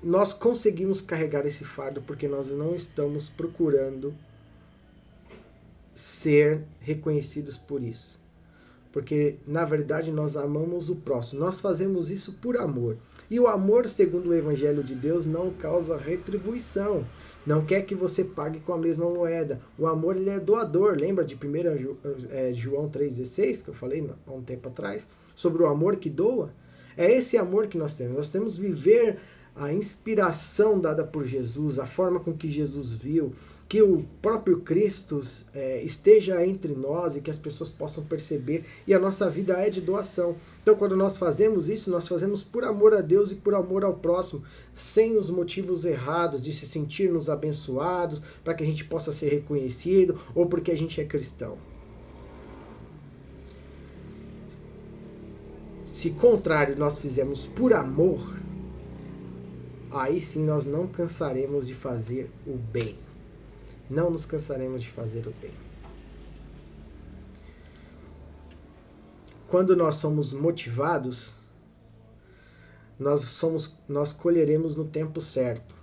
[SPEAKER 5] nós conseguimos carregar esse fardo porque nós não estamos procurando ser reconhecidos por isso. Porque, na verdade, nós amamos o próximo. Nós fazemos isso por amor. E o amor, segundo o Evangelho de Deus, não causa retribuição. Não quer que você pague com a mesma moeda. O amor, ele é doador. Lembra de 1 João 3,16, que eu falei há um tempo atrás? Sobre o amor que doa? É esse amor que nós temos. Nós temos que viver a inspiração dada por Jesus, a forma com que Jesus viu, que o próprio Cristo esteja entre nós e que as pessoas possam perceber, e a nossa vida é de doação. Então, quando nós fazemos isso, nós fazemos por amor a Deus e por amor ao próximo, sem os motivos errados de se sentirmos abençoados, para que a gente possa ser reconhecido, ou porque a gente é cristão. Se contrário, nós fizermos por amor, aí sim nós não cansaremos de fazer o bem. Não nos cansaremos de fazer o bem. Quando nós somos motivados, nós colheremos no tempo certo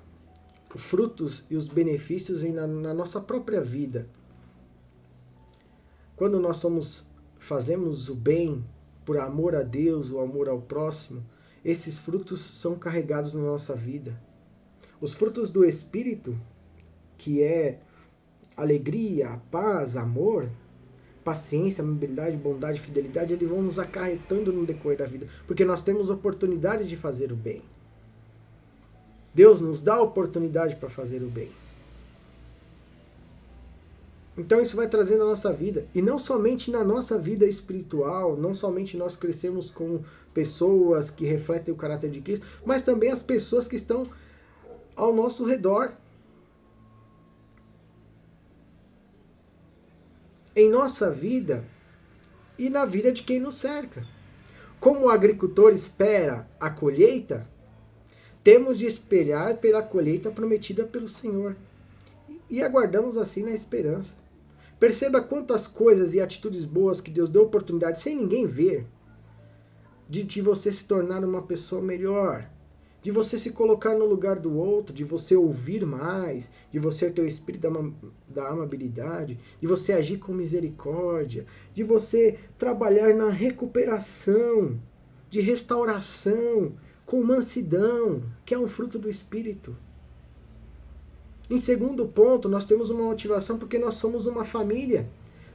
[SPEAKER 5] os frutos e os benefícios na nossa própria vida. Quando nós fazemos o bem por amor a Deus, o amor ao próximo, esses frutos são carregados na nossa vida. Os frutos do Espírito, que é alegria, paz, amor, paciência, amabilidade, bondade, fidelidade, eles vão nos acarretando no decorrer da vida, porque nós temos oportunidades de fazer o bem. Deus nos dá a oportunidade para fazer o bem. Então isso vai trazendo a nossa vida, e não somente na nossa vida espiritual, não somente nós crescemos como pessoas que refletem o caráter de Cristo, mas também as pessoas que estão ao nosso redor. Em nossa vida e na vida de quem nos cerca. Como o agricultor espera a colheita, temos de esperar pela colheita prometida pelo Senhor. E aguardamos assim na esperança. Perceba quantas coisas e atitudes boas que Deus deu oportunidade, sem ninguém ver, de você se tornar uma pessoa melhor, de você se colocar no lugar do outro, de você ouvir mais, de você ter o espírito da amabilidade, de você agir com misericórdia, de você trabalhar na recuperação, de restauração, com mansidão, que é um fruto do Espírito. Em segundo ponto, nós temos uma motivação porque nós somos uma família.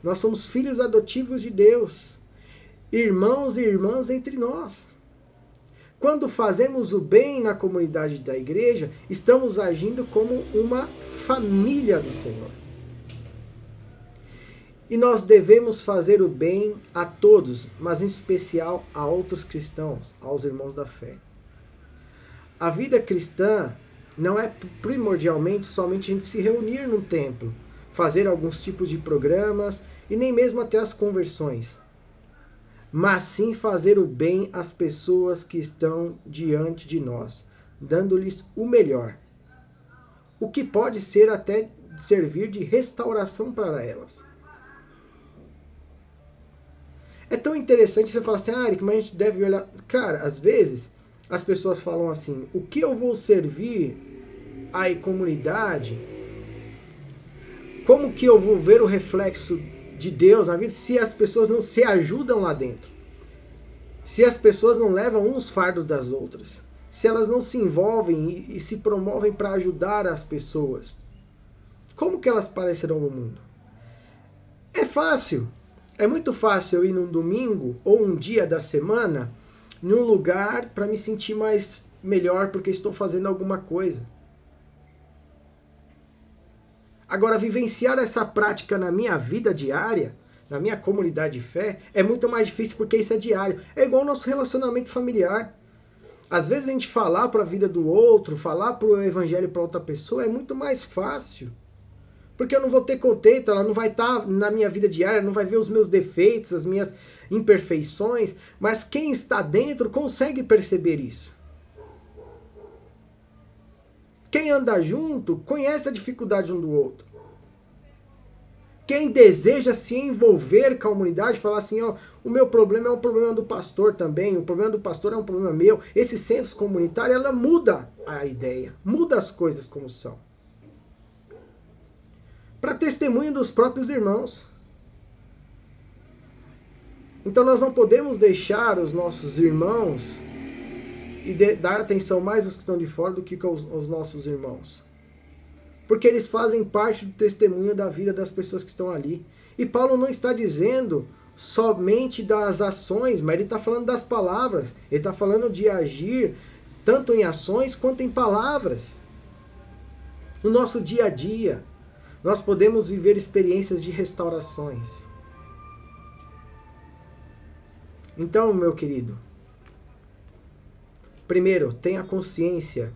[SPEAKER 5] Nós somos filhos adotivos de Deus, irmãos e irmãs entre nós. Quando fazemos o bem na comunidade da igreja, estamos agindo como uma família do Senhor. E nós devemos fazer o bem a todos, mas em especial a outros cristãos, aos irmãos da fé. A vida cristã não é primordialmente somente a gente se reunir num templo, fazer alguns tipos de programas e nem mesmo até as conversões. mas sim fazer o bem às pessoas que estão diante de nós, dando-lhes o melhor, o que pode ser até servir de restauração para elas. É tão interessante você falar assim, Eric, mas a gente deve olhar... Cara, às vezes as pessoas falam assim, o que eu vou servir à comunidade? Como que eu vou ver o reflexo de Deus na vida se as pessoas não se ajudam lá dentro? Se as pessoas não levam uns fardos das outras? Se elas não se envolvem e se promovem para ajudar as pessoas? Como que elas aparecerão no mundo? É fácil. É muito fácil eu ir num domingo ou um dia da semana num lugar para me sentir mais melhor porque estou fazendo alguma coisa. Agora, vivenciar essa prática na minha vida diária, na minha comunidade de fé, é muito mais difícil porque isso é diário. É igual ao nosso relacionamento familiar. Às vezes a gente falar para a vida do outro, falar para o evangelho para outra pessoa é muito mais fácil. Porque eu não vou ter contento, ela não vai estar na minha vida diária, não vai ver os meus defeitos, as minhas imperfeições, mas quem está dentro consegue perceber isso. Quem anda junto conhece a dificuldade um do outro. Quem deseja se envolver com a comunidade, falar assim, ó, o meu problema é um problema do pastor também, o problema do pastor é um problema meu. Esse senso comunitário, ela muda a ideia, muda as coisas como são. Para testemunho dos próprios irmãos. Então nós não podemos deixar os nossos irmãos e dar atenção mais aos que estão de fora do que aos nossos irmãos. Porque eles fazem parte do testemunho da vida das pessoas que estão ali. E Paulo não está dizendo somente das ações, mas ele está falando das palavras. Ele está falando de agir tanto em ações quanto em palavras. No nosso dia a dia, nós podemos viver experiências de restaurações. Então, meu querido, primeiro, tenha consciência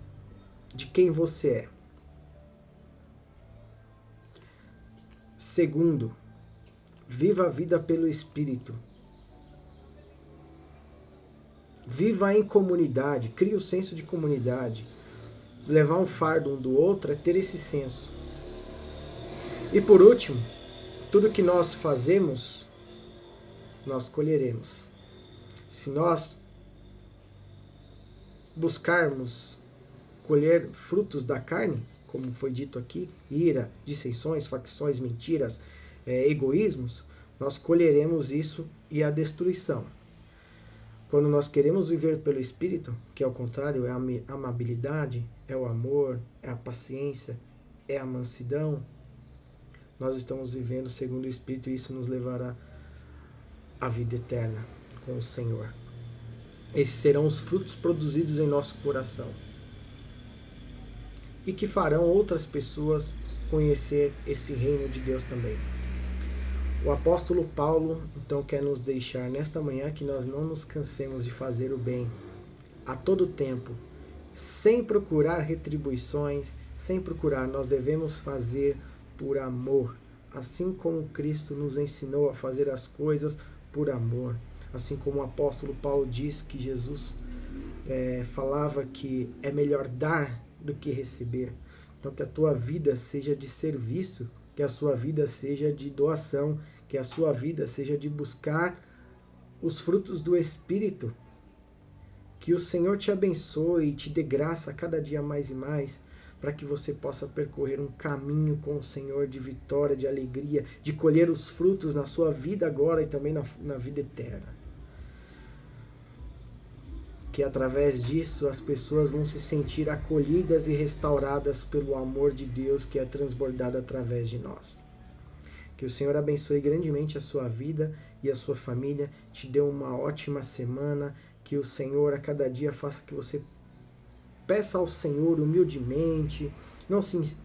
[SPEAKER 5] de quem você é. Segundo, viva a vida pelo Espírito. Viva em comunidade, crie o senso de comunidade. Levar um fardo um do outro é ter esse senso. E por último, tudo que nós fazemos, nós colheremos. Se nós buscarmos colher frutos da carne, como foi dito aqui, ira, dissensões, facções, mentiras, egoísmos, nós colheremos isso e a destruição. Quando nós queremos viver pelo Espírito, que é o contrário, é a amabilidade, é o amor, é a paciência, é a mansidão, nós estamos vivendo segundo o Espírito e isso nos levará à vida eterna com o Senhor. Esses serão os frutos produzidos em nosso coração e que farão outras pessoas conhecer esse reino de Deus também. O apóstolo Paulo, então, quer nos deixar nesta manhã que nós não nos cansemos de fazer o bem a todo tempo, sem procurar retribuições, sem procurar, nós devemos fazer por amor, assim como Cristo nos ensinou a fazer as coisas por amor. Assim como o apóstolo Paulo diz que Jesus falava que é melhor dar do que receber. Então que a tua vida seja de serviço, que a sua vida seja de doação, que a sua vida seja de buscar os frutos do Espírito. Que o Senhor te abençoe e te dê graça cada dia mais e mais, para que você possa percorrer um caminho com o Senhor de vitória, de alegria, de colher os frutos na sua vida agora e também na vida eterna. Que através disso as pessoas vão se sentir acolhidas e restauradas pelo amor de Deus que é transbordado através de nós. Que o Senhor abençoe grandemente a sua vida e a sua família, te dê uma ótima semana, que o Senhor a cada dia faça que você peça ao Senhor humildemente, não se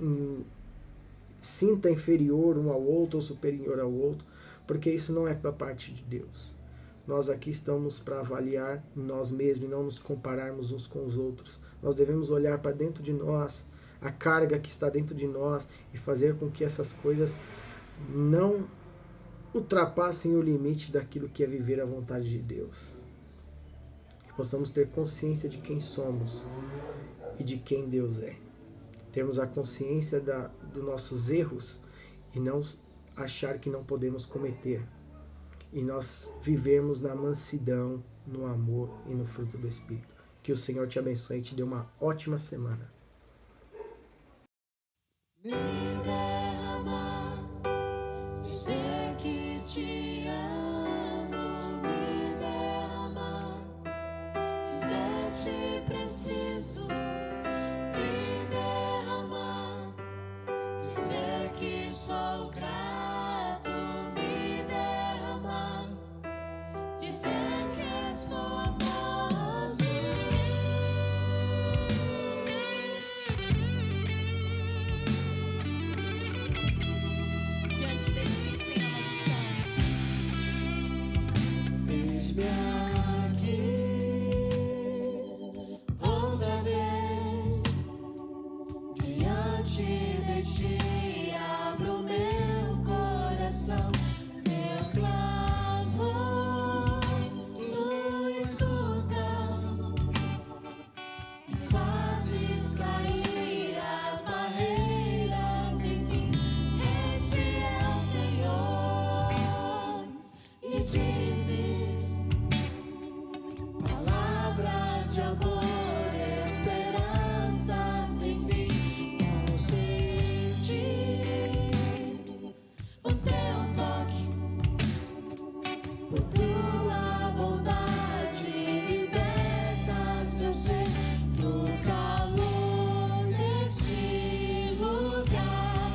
[SPEAKER 5] sinta inferior um ao outro ou superior ao outro, porque isso não é da parte de Deus. Nós aqui estamos para avaliar nós mesmos e não nos compararmos uns com os outros. Nós devemos olhar para dentro de nós, a carga que está dentro de nós e fazer com que essas coisas não ultrapassem o limite daquilo que é viver a vontade de Deus. Que possamos ter consciência de quem somos e de quem Deus é. Termos a consciência dos nossos erros e não achar que não podemos cometer. E nós vivermos na mansidão, no amor e no fruto do Espírito. Que o Senhor te abençoe e te dê uma ótima semana.
[SPEAKER 2] Me derramar, dizer que te amo, me derramar, dizer te preciso, me derramar, dizer que sou grato, me derramar, dizer que és famoso.
[SPEAKER 3] Diante de ti, Senhor, nós estamos.
[SPEAKER 2] Eis-me aqui outra vez, diante de ti abro meu coração, meu clamor, tu escutas e fazes cair as barreiras em mim. És fiel, Senhor, e dizes palavras de amor, esperança sem fim. Ao sentir o teu toque, por tua bondade libertas meu ser no calor deste lugar.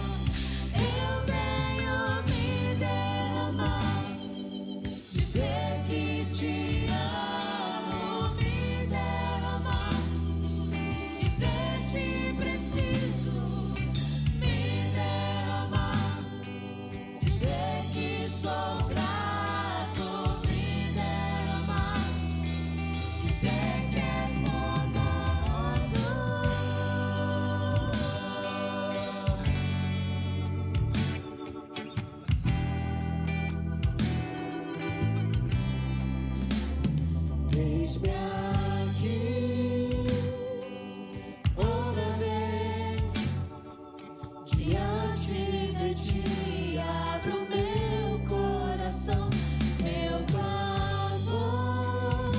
[SPEAKER 2] Eu venho me derramar, dizer que te amo, me derramar, dizer te preciso, me derramar, dizer que sou grato, me derramar, dizer que és famoso. Eis-me aqui outra vez, diante de ti abro meu coração, meu clamor,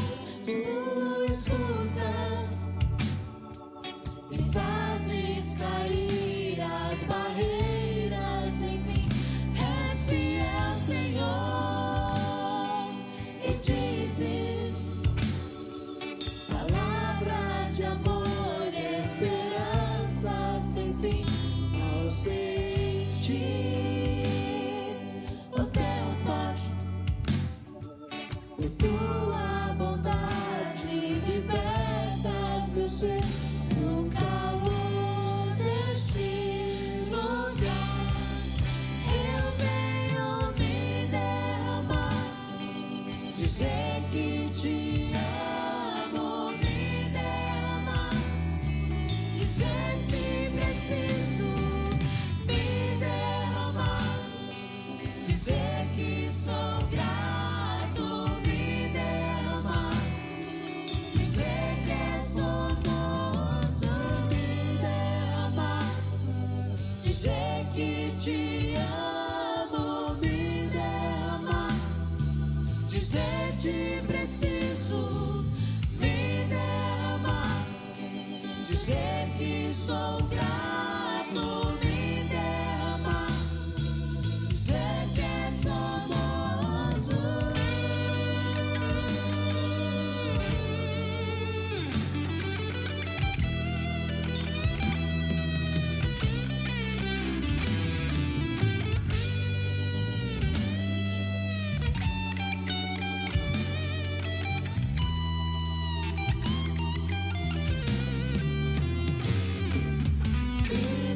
[SPEAKER 2] tu escutas e fazes cair as barreiras em mim. És fiel, Senhor, e dizes palavras de amor, esperança sem fim. Ao sentir o teu toque, por tua bondade libertas meu ser no calor deste lugar. Eu venho me derramar, dizer que te amo, me derramar, dizer te preciso, me derramar, dizer que sou grato, me derramar, dizer que és famoso, me derramar, dizer que te amo, me derramar, dizer te preciso, me derramar, dizer que sou grato, me derramar, dizer que és famoso. Me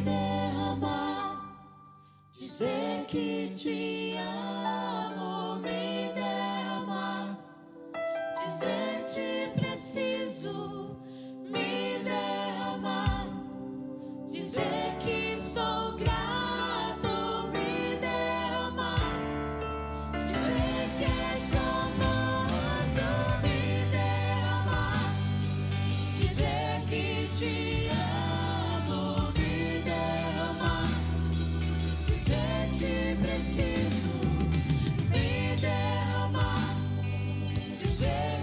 [SPEAKER 3] Jesus.